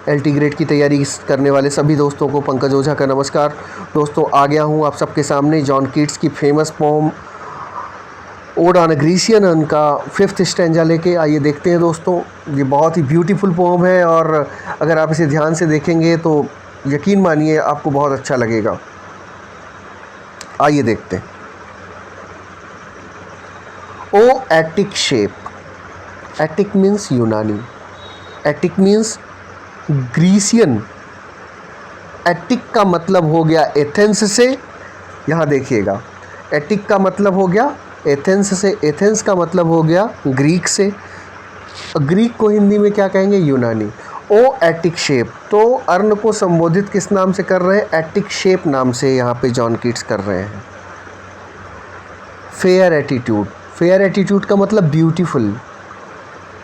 LT grade की तैयारी करने वाले सभी दोस्तों को पंकज ओझा का नमस्कार। दोस्तों आ गया हूँ आप सबके सामने जॉन कीट्स की famous poem ode on a Grecian urn का 5th स्टैंजा लेके। आइए देखते हैं दोस्तों, ये बहुत ही ब्यूटीफुल पोम है और अगर आप इसे ध्यान से देखेंगे तो यकीन मानिए आपको बहुत अच्छा लगेगा। आइए देखते हैं। ओ एटिक शेप। एटिक मीन्स यूनानी, एटिक मीन्स ग्रीसियन। एटिक का मतलब हो गया एथेंस से, यहाँ देखिएगा, एटिक का मतलब हो गया एथेंस से, एथेंस का मतलब हो गया ग्रीक से। ग्रीक को हिंदी में क्या कहेंगे? यूनानी। ओ एटिक शेप, तो अर्ण को संबोधित किस नाम से कर रहे हैं? एटिक शेप नाम से यहाँ पे जॉन कीट्स कर रहे हैं। फेयर एटीट्यूड, फेयर एटीट्यूड का मतलब ब्यूटीफुल।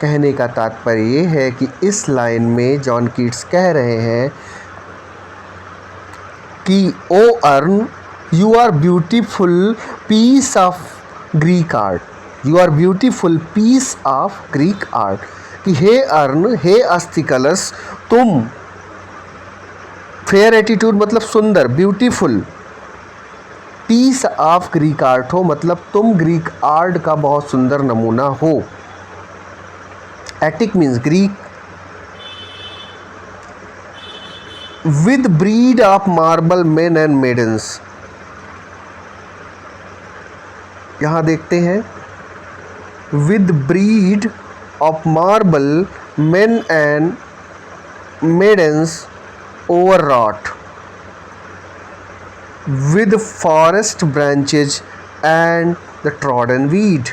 कहने का तात्पर्य ये है कि इस लाइन में जॉन कीट्स कह रहे हैं कि O urn, you are beautiful piece of Greek art, you are beautiful piece of Greek art. कि हे अर्ण, हे अस्थि कलश, तुम, फेयर एटीट्यूड मतलब सुंदर, beautiful, piece of Greek art हो मतलब तुम ग्रीक आर्ट का बहुत सुंदर नमूना हो। Attic means Greek. With breed of marble men and maidens, यहाँ देखते हैं, with breed of marble men and maidens overwrought with forest branches and the trodden weed,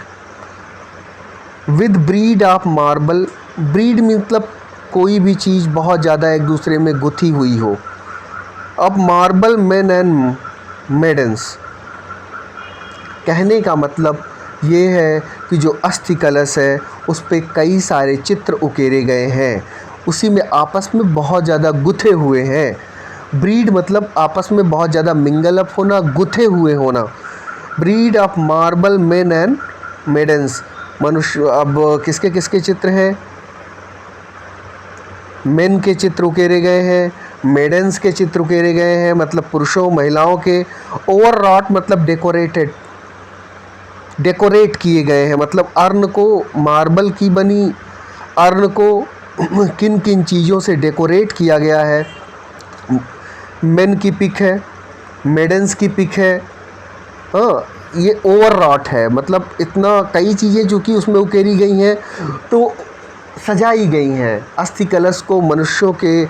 with breed of marble। breed मतलब कोई भी चीज़ बहुत ज़्यादा एक दूसरे में गुथी हुई हो। अब मार्बल men and maidens, कहने का मतलब ये है कि जो अस्थि कलश है उस पे कई सारे चित्र उकेरे गए हैं, उसी में आपस में बहुत ज़्यादा गुथे हुए हैं। ब्रीड मतलब आपस में बहुत ज़्यादा मिंगल अप होना, गुथे हुए होना। Breed of marble men and maidens, मनुष्य। अब किसके किसके चित्र हैं? मेन के चित्र उकेरे गए हैं, मेडन्स के चित्र उकेरे गए हैं मतलब पुरुषों महिलाओं के। ओवररॉट मतलब डेकोरेटेड, डेकोरेट किए गए हैं मतलब अर्ण को मार्बल की बनी अर्ण को किन किन चीज़ों से डेकोरेट किया गया है। मेन की पिक है, मेडन्स की पिक है। हाँ, ये ओवररॉट है मतलब इतना कई चीज़ें जो कि उसमें उकेरी गई हैं तो सजाई गई हैं। अस्थि कलश को मनुष्यों के,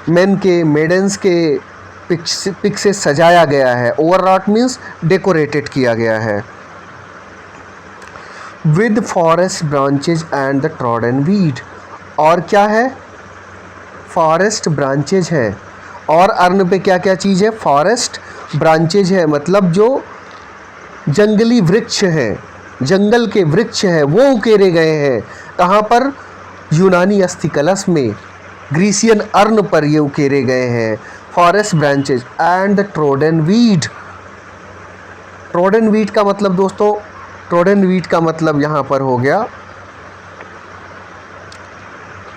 मेन के, मेडन्स के पिक से सजाया गया है। ओवररॉट मीन्स डेकोरेटेड किया गया है। With forest branches and the trodden weed, और क्या है? फॉरेस्ट ब्रांचेज है। और अर्ण पे क्या क्या चीज़ है? फॉरेस्ट ब्रांचेज है मतलब जो जंगली वृक्ष हैं, जंगल के वृक्ष हैं वो उकेरे गए हैं। कहाँ पर? यूनानी अस्थि कलश में, ग्रीसियन अर्ण पर ये उकेरे गए हैं। Forest branches and the trodden weed. Trodden weed का मतलब दोस्तों, ट्रोडन वीड का मतलब यहाँ पर हो गया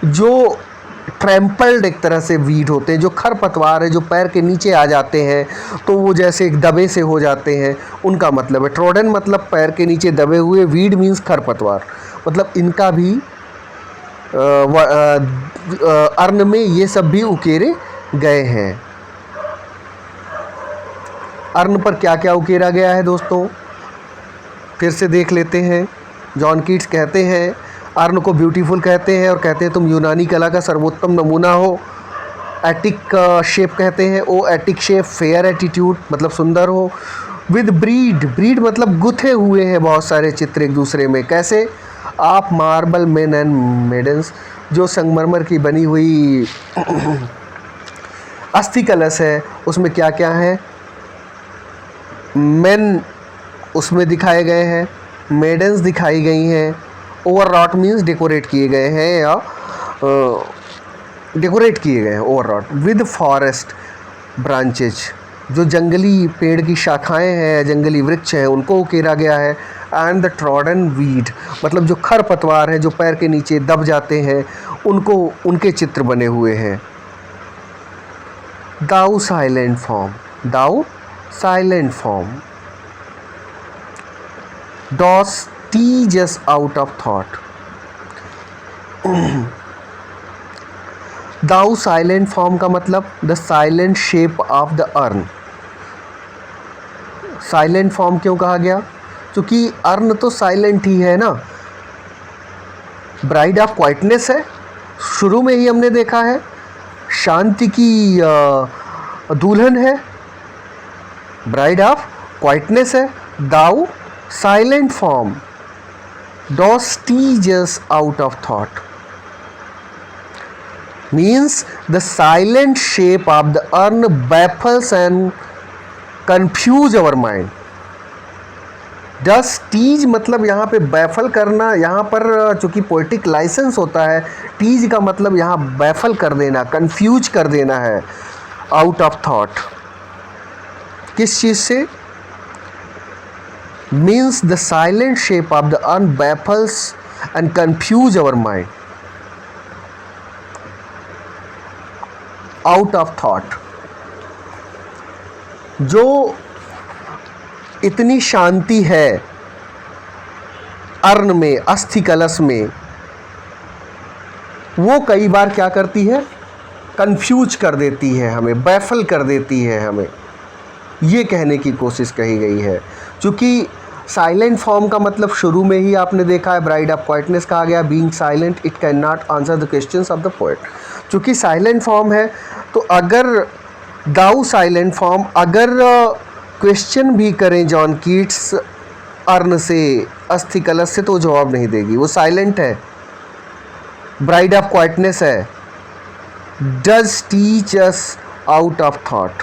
जो ट्रैम्पल्ड एक तरह से वीड होते हैं, जो खरपतवार है, जो पैर के नीचे आ जाते हैं तो वो जैसे एक दबे से हो जाते हैं, उनका मतलब है। ट्रोडन मतलब पैर के नीचे दबे हुए, वीड मीन्स खरपतवार, मतलब इनका भी अर्ण में ये सब भी उकेरे गए हैं। अर्ण पर क्या क्या उकेरा गया है दोस्तों, फिर से देख लेते हैं। जॉन कीट्स कहते हैं अर्ण को ब्यूटीफुल कहते हैं और कहते हैं तुम यूनानी कला का सर्वोत्तम नमूना हो। एटिक शेप कहते हैं, ओ एटिक शेप, फेयर एटीट्यूड मतलब सुंदर हो। विद ब्रीड, ब्रीड मतलब गुथे हुए हैं बहुत सारे चित्र एक दूसरे में। कैसे? आप मार्बल मेन एंड मेडन्स, जो संगमरमर की बनी हुई अस्थि कलश है उसमें क्या क्या है? मेन उसमें दिखाए गए हैं, मेडन्स दिखाई गई हैं। ओवररॉट मीन्स डेकोरेट किए गए हैं या डेकोरेट किए गए हैं, ओवररॉट। विद फॉरेस्ट ब्रांचेज, जो जंगली पेड़ की शाखाएं हैं, जंगली वृक्ष हैं, उनको उकेरा गया है। एंड द ट्रॉडन वीड मतलब जो खरपतवार हैं, जो पैर के नीचे दब जाते हैं, उनको, उनके चित्र बने हुए हैं। Thou silent form, thou silent form, dost tease us out of thought, thou silent form का मतलब the silent shape of the urn. Silent form क्यों कहा गया? क्योंकि अर्न तो साइलेंट ही है ना। ब्राइड ऑफ क्वाइटनेस है, शुरू में ही हमने देखा है, शांति की दुल्हन है, ब्राइड ऑफ क्वाइटनेस है। Thou silent form, dost tease us out of thought means the silent shape of the urn baffles and confuse our mind. Does tease मतलब यहाँ पे बैफल करना, यहाँ पर चूँकि पोइटिक लाइसेंस होता है, टीज का मतलब यहाँ बैफल कर देना, कंफ्यूज कर देना है, आउट ऑफ थॉट। किस चीज़ से? Means the silent shape of the earn baffles and confuse our mind, out of thought. जो इतनी शांति है अर्न में, अस्थि कलश में, वो कई बार क्या करती है? कंफ्यूज कर देती है हमें, बैफल कर देती है हमें, ये कहने की कोशिश कही गई है। क्योंकि साइलेंट फॉर्म का मतलब शुरू में ही आपने देखा है, ब्राइड ऑफ क्वाइटनेस कहा गया, being silent it can not answer the questions of the poet. चूँकि साइलेंट फॉर्म है तो अगर दाउ साइलेंट फॉर्म, अगर क्वेश्चन भी करें जॉन कीट्स अर्न से, अस्थि कलश से, तो जवाब नहीं देगी, वो साइलेंट है, ब्राइड ऑफ क्वाइटनेस है। Does teach us out of thought,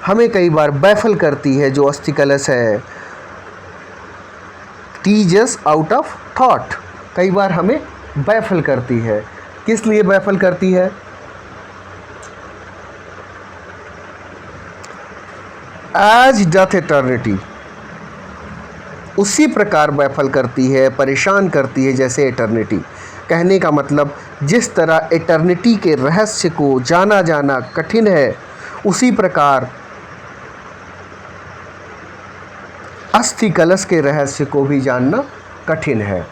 हमें कई बार बैफल करती है जो अस्थि कलश है, teach us out of thought, कई बार हमें बैफल करती है। किस लिए बैफल करती है? एज डथ एटर्निटी, उसी प्रकार बैफल करती है, परेशान करती है जैसे एटर्निटी। कहने का मतलब जिस तरह एटर्निटी के रहस्य को जाना कठिन है, उसी प्रकार अस्थि कलश के रहस्य को भी जानना कठिन है।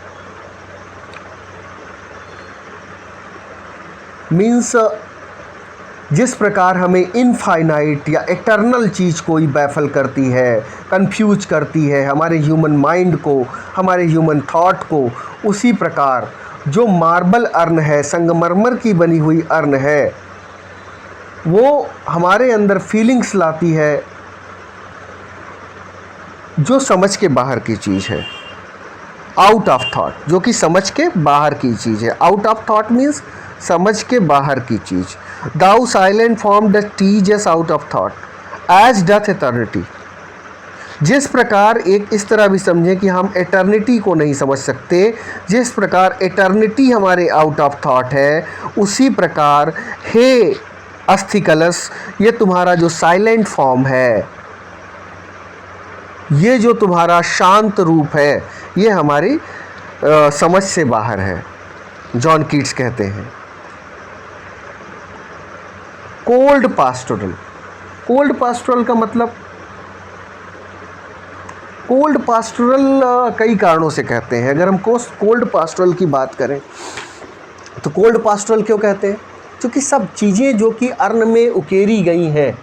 मीन्स जिस प्रकार हमें इनफाइनाइट या इटर्नल चीज़ कोई बैफल करती है, कंफ्यूज करती है हमारे ह्यूमन माइंड को, हमारे ह्यूमन थॉट को, उसी प्रकार जो मार्बल अर्न है, संगमरमर की बनी हुई अर्न है, वो हमारे अंदर फीलिंग्स लाती है जो समझ के बाहर की चीज़ है, आउट ऑफ थॉट, जो कि समझ के बाहर की चीज़ है। आउट ऑफ थॉट मीन्स समझ के बाहर की चीज़। Thou silent form doth tease us out of thought as doth eternity. जिस प्रकार, एक इस तरह भी समझें कि हम एटर्निटी को नहीं समझ सकते, जिस प्रकार एटर्निटी हमारे आउट ऑफ थॉट है, उसी प्रकार हे अस्थि कलश, ये तुम्हारा जो साइलेंट फॉर्म है, ये जो तुम्हारा शांत रूप है, ये हमारी समझ से बाहर है, जॉन कीट्स कहते हैं। कोल्ड पास्टोरल, कोल्ड पास्टोरल का मतलब, कोल्ड पास्टोरल कई कारणों से कहते हैं। अगर हम कोल्ड पास्टोरल की बात करें तो कोल्ड पास्टोरल क्यों कहते हैं? क्योंकि सब चीज़ें जो कि अर्न में उकेरी गई हैं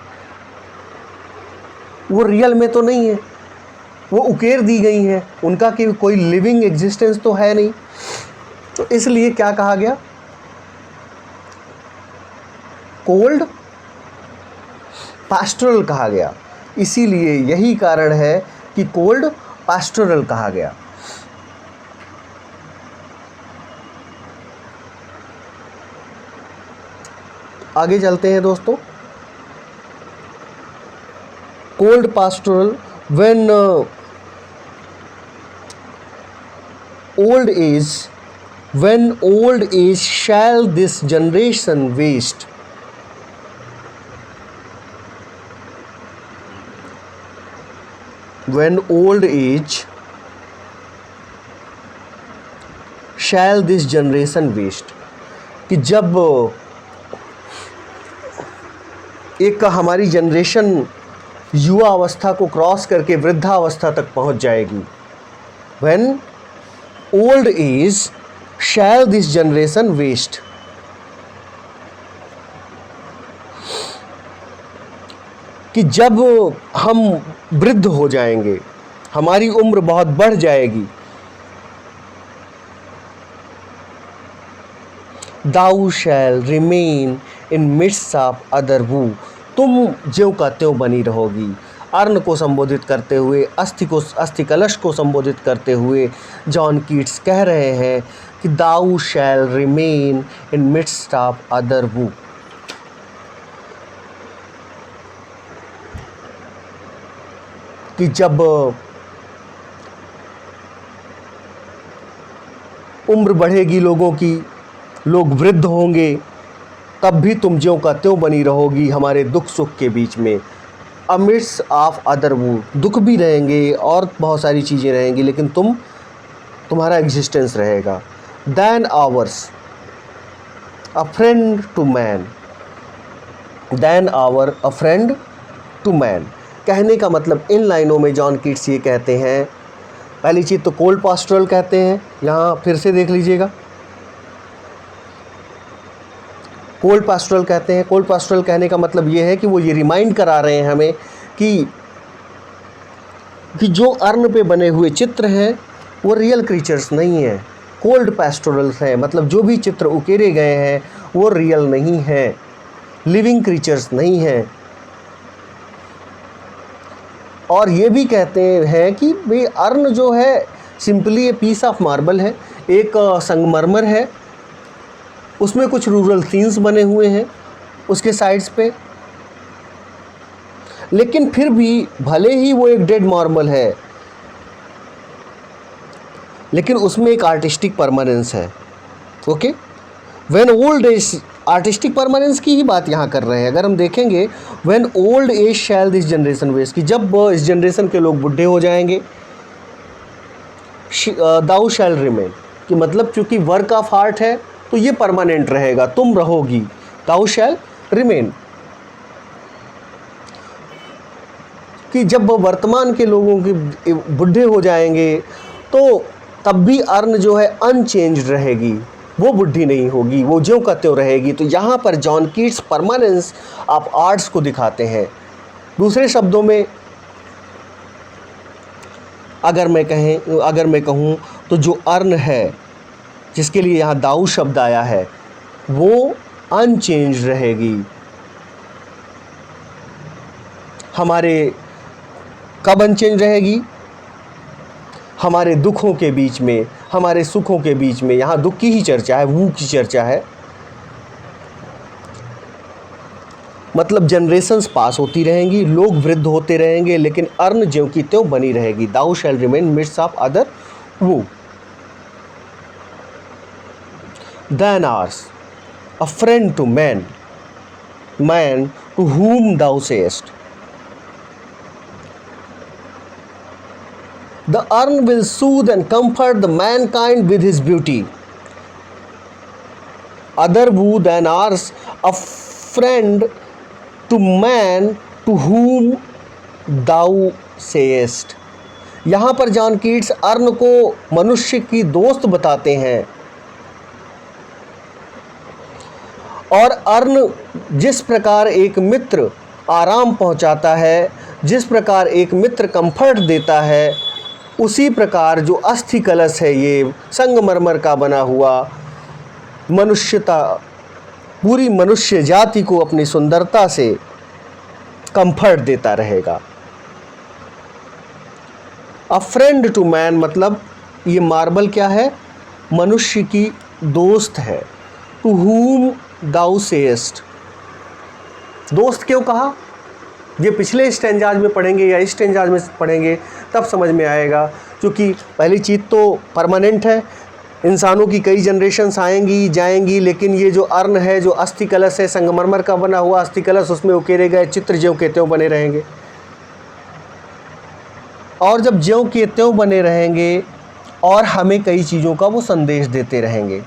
वो रियल में तो नहीं है, वो उकेर दी गई हैं, उनका कि कोई लिविंग एग्जिस्टेंस तो है नहीं, तो इसलिए क्या कहा गया? कोल्ड पास्टोरल कहा गया। इसीलिए यही कारण है कि कोल्ड पास्टोरल कहा गया। आगे चलते हैं दोस्तों। Cold pastoral, when old age shall this generation waste, when old age shall this generation waste, कि जब एक हमारी जनरेशन युवा अवस्था को क्रॉस करके वृद्धावस्था तक पहुंच जाएगी। When old age shall this generation waste। कि जब हम वृद्ध हो जाएंगे, हमारी उम्र बहुत बढ़ जाएगी, Thou shall remain in midst of other who। तुम ज्यों का त्यों बनी रहोगी। अर्ण को संबोधित करते हुए, अस्थि कलश को संबोधित करते हुए जॉन कीट्स कह रहे हैं कि Thou shall remain in midst of other who। कि जब उम्र बढ़ेगी लोगों की, लोग वृद्ध होंगे, तब भी तुम ज्यों का त्यों बनी रहोगी हमारे दुख सुख के बीच में। अमिड्स ऑफ अदर वू, दुख भी रहेंगे और बहुत सारी चीज़ें रहेंगी, लेकिन तुम्हारा एग्जिस्टेंस रहेगा। Than ours a friend to man, than our a friend to man. कहने का मतलब इन लाइनों में जॉन कीट्स ये कहते हैं, पहली चीज़ तो कोल्ड पास्टोरल कहते हैं, यहाँ फिर से देख लीजिएगा, कोल्ड पास्टोरल कहते हैं। कोल्ड पास्टोरल कहने का मतलब ये है कि वो ये रिमाइंड करा रहे हैं हमें कि जो अर्ण पे बने हुए चित्र हैं वो रियल क्रीचर्स नहीं हैं, कोल्ड पास्टोरल्स हैं। मतलब जो भी चित्र उकेरे गए हैं वो रियल नहीं हैं, लिविंग क्रीचर्स नहीं हैं। और ये भी कहते हैं कि भाई अर्ण जो है simply a piece of marble है, एक संगमरमर है, उसमें कुछ रूरल सीन्स बने हुए हैं उसके साइड्स पे, लेकिन फिर भी भले ही वो एक डेड मार्बल है, लेकिन उसमें एक आर्टिस्टिक परमानेंस है। Okay, when old as, artistic permanence की ही बात यहाँ कर रहे हैं। अगर हम देखेंगे when old age shall this generation waste, कि जब इस जनरेशन के लोग बुढ़े हो जाएंगे, दाउ शैल रिमेन, कि मतलब चूंकि वर्क ऑफ आर्ट है तो ये परमानेंट रहेगा, तुम रहोगी, दाउ शैल रिमेन। कि जब वर्तमान के लोगों के बुढ़े हो जाएंगे तो तब भी अर्ण जो है अनचेंज रहेगी, वो बुढ़ी नहीं होगी, वो ज्यों का त्यों रहेगी। तो यहाँ पर John Keats permanence of arts को दिखाते हैं। दूसरे शब्दों में अगर मैं कहूँ तो जो अर्ण है, जिसके लिए यहाँ दाऊ शब्द आया है, वो अनचेंज रहेगी। हमारे कब अनचेंज रहेगी? हमारे दुखों के बीच में, हमारे सुखों के बीच में। यहाँ दुख की ही चर्चा है, वो की चर्चा है। मतलब जनरेशंस पास होती रहेंगी, लोग वृद्ध होते रहेंगे, लेकिन अर्ण ज्यों की त्यों बनी रहेगी। दाउ शैल रिमेन मिड्स ऑफ अदर वो। Then ours, a friend to man, man to whom thou sayest, the urn will soothe and comfort the mankind with his beauty. Other woo than ours, a friend to man to whom thou sayest। यहाँ पर John Keats अर्ण को मनुष्य की दोस्त बताते हैं, और अर्ण जिस प्रकार एक मित्र आराम पहुंचाता है, जिस प्रकार एक मित्र कंफर्ट देता है, उसी प्रकार जो अस्थि कलश है, ये संगमरमर का बना हुआ, मनुष्यता, पूरी मनुष्य जाति को अपनी सुंदरता से कंफर्ट देता रहेगा। अ फ्रेंड टू मैन, मतलब ये मार्बल क्या है? मनुष्य की दोस्त है। टू whom thou sayest, दोस्त क्यों कहा? ये पिछले स्टेंजाज में पढ़ेंगे या इस स्टेंजाज में पढ़ेंगे तब समझ में आएगा। क्योंकि पहली चीज़ तो परमानेंट है, इंसानों की कई जनरेशन्स आएंगी जाएंगी, लेकिन ये जो अर्ण है, जो अस्थि कलश है, संगमरमर का बना हुआ अस्थि कलश, उसमें उकेरे गए चित्र ज्यों के त्यों बने रहेंगे। और जब ज्यों के त्यों बने रहेंगे और हमें कई चीज़ों का वो संदेश देते रहेंगे।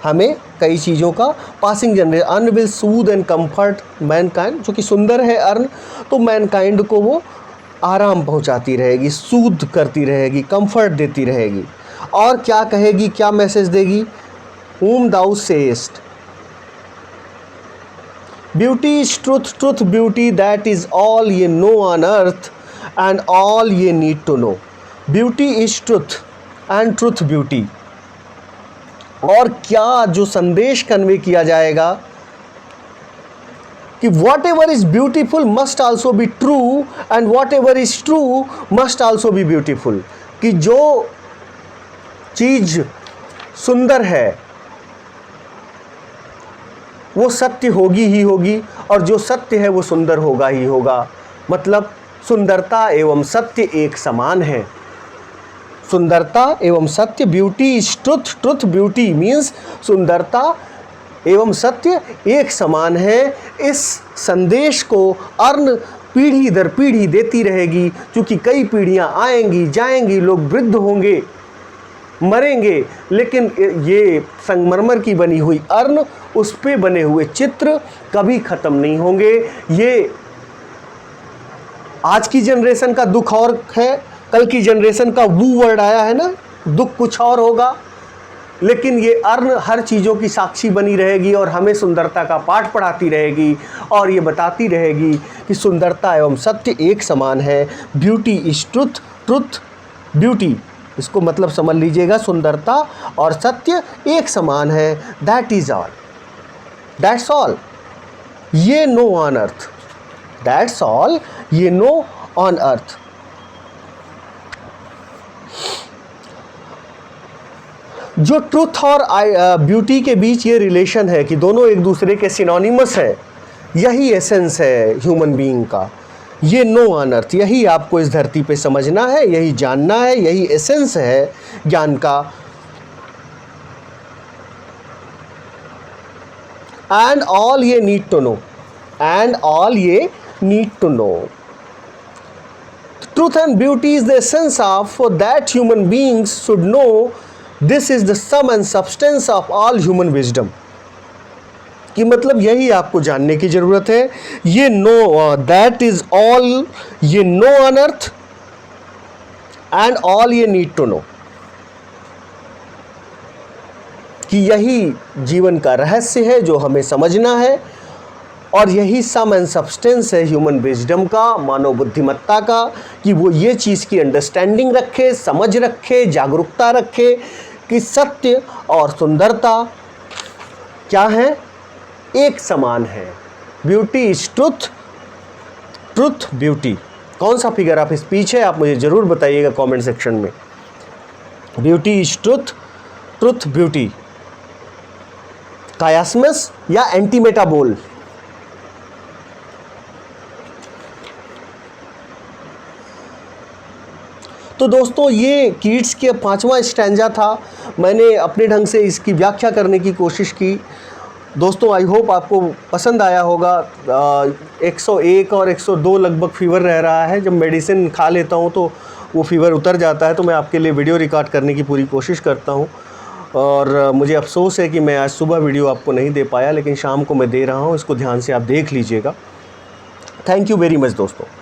हमें कई चीज़ों का passing generation, earn will Sood and comfort Mankind, जो कि सुंदर है अर्न, तो मैनकाइंड को वो आराम पहुंचाती रहेगी, सूद करती रहेगी, कंफर्ट देती रहेगी। और क्या कहेगी, क्या मैसेज देगी, whom thou sayest beauty is truth, truth beauty, that is all ye know on earth and all ye need to know. Beauty is truth and truth beauty. और क्या जो संदेश कन्वे किया जाएगा कि what ever is beautiful must also be true and what ever is true must also be beautiful, कि जो चीज सुंदर है वो सत्य होगी ही होगी, और जो सत्य है वो सुंदर होगा ही होगा। मतलब सुंदरता एवं सत्य एक समान है। सुंदरता एवं सत्य, beauty is truth, truth beauty means सुंदरता एवं सत्य एक समान है। इस संदेश को अर्न पीढ़ी दर पीढ़ी देती रहेगी, क्योंकि कई पीढ़ियां आएंगी जाएंगी, लोग वृद्ध होंगे, मरेंगे, लेकिन ये संगमरमर की बनी हुई अर्न, उस पे बने हुए चित्र कभी ख़त्म नहीं होंगे। ये आज की जनरेशन का दुख और है, कल की जनरेशन का वो वर्ड आया है ना, दुख कुछ और होगा, लेकिन ये अर्न हर चीज़ों की साक्षी बनी रहेगी और हमें सुंदरता का पाठ पढ़ाती रहेगी और ये बताती रहेगी कि सुंदरता एवं सत्य एक समान है। Beauty is truth, truth beauty, इसको मतलब समझ लीजिएगा, सुंदरता और सत्य एक समान है। That is all, that's all ye know on earth, that's all ye know on earth. जो ट्रुथ और ब्यूटी के बीच ये रिलेशन है कि दोनों एक दूसरे के सिनोनिमस है, यही एसेंस है ह्यूमन बीइंग का। ये नो ऑन अर्थ, यही आपको इस धरती पे समझना है, यही जानना है, यही एसेंस है ज्ञान का। And all ye need to know, and all ye need to know. Truth and beauty is the essence of, for that human beings should know this is the sum and substance of all human wisdom. कि मतलब यही आपको जानने की ज़रूरत है। ये no, that is all ye know on earth and all ye need to no, कि यही जीवन का रहस्य है जो हमें समझना है, और यही सम एंड सब्सटेंस है ह्यूमन विजडम का, मानव बुद्धिमत्ता का, कि वो ये चीज़ की अंडरस्टैंडिंग रखे, समझ रखे, जागरूकता रखे कि सत्य और सुंदरता क्या है, एक समान है। Beauty is truth, truth beauty. कौन सा फिगर आप स्पीच है, आप मुझे ज़रूर बताइएगा कमेंट सेक्शन में। Beauty is truth, truth beauty, chiasmus या एंटीमेटाबोल। तो दोस्तों ये कीट्स के 5वां स्टैंजा था। मैंने अपने ढंग से इसकी व्याख्या करने की कोशिश की। दोस्तों आई होप आपको पसंद आया होगा। 101 और 102 लगभग फीवर रह रहा है। जब मेडिसिन खा लेता हूँ तो वो फीवर उतर जाता है, तो मैं आपके लिए वीडियो रिकॉर्ड करने की पूरी कोशिश करता हूँ। और मुझे अफसोस है कि मैं आज सुबह वीडियो आपको नहीं दे पाया, लेकिन शाम को मैं दे रहा हूँ, इसको ध्यान से आप देख लीजिएगा। थैंक यू वेरी मच दोस्तों।